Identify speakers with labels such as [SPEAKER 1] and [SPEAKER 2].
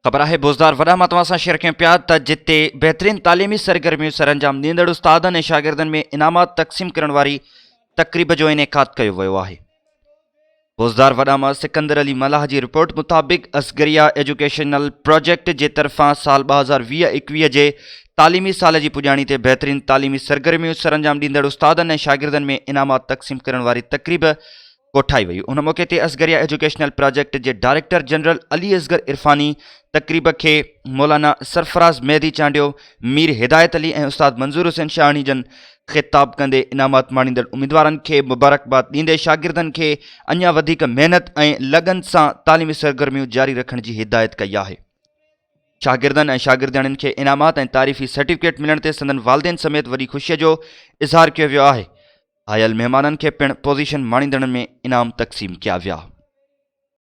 [SPEAKER 1] ख़बर है बोज़दार वॾा मां तव्हां सां शेयर कयूं पिया त जिते बहितरीन तालीमी सरगर्मियूं सरअंजाम ॾींदड़ उस्तादनि ऐं शागिर्दनि में इनामात तक़सीम करण वारी तक़रीब जो इनेकाद कयो वियो आहे। बोज़दार वॾा मां सिकंदर अली मलाह जी रिपोर्ट मुताबिक़ असगरिया एजुकेशनल प्रोजेक्ट जे तरफ़ां साल 2020-21 जे तालीमी साल जी पुॼाणी ते बहितरीन तालीमी सरगर्मियूं सरअंजाम ॾींदड़ उस्तादनि ऐं शागिर्दनि में इनामात तक़सीम करण वारी तक़रीब कोठाई वई। उन मौक़े ते असगरिया एजुकेशनल प्रोजेक्ट जे डायरेक्टर जनरल अली असगर इरफानी तक़रीब खे मौलाना सरफराज़ मेहदी चांडियो, मीर हिदायत अली ऐं उस्ताद मंज़ूर हुसैन शाहणी जन ख़िताब कंदे इनामात माणींदड़ उम्मीदवारनि खे मुबारकबाद ॾींदे शागिर्दनि खे अञा वधीक महिनत ऐं लगन सां तालीमी सरगर्मियूं जारी रखण जी हिदायत कई आहे। शागिर्दनि ऐं शागिर्दियाणियुनि खे इनामात ऐं तारीफ़ी सर्टिफिकेट मिलण ते संदन वालिदेन समेत वॾी ख़ुशीअ जो इज़हार कयो वियो आहे। आयल महिमाननि खे पिणु पोज़ीशन माणींदड़नि में इनाम तक़सीम कया विया।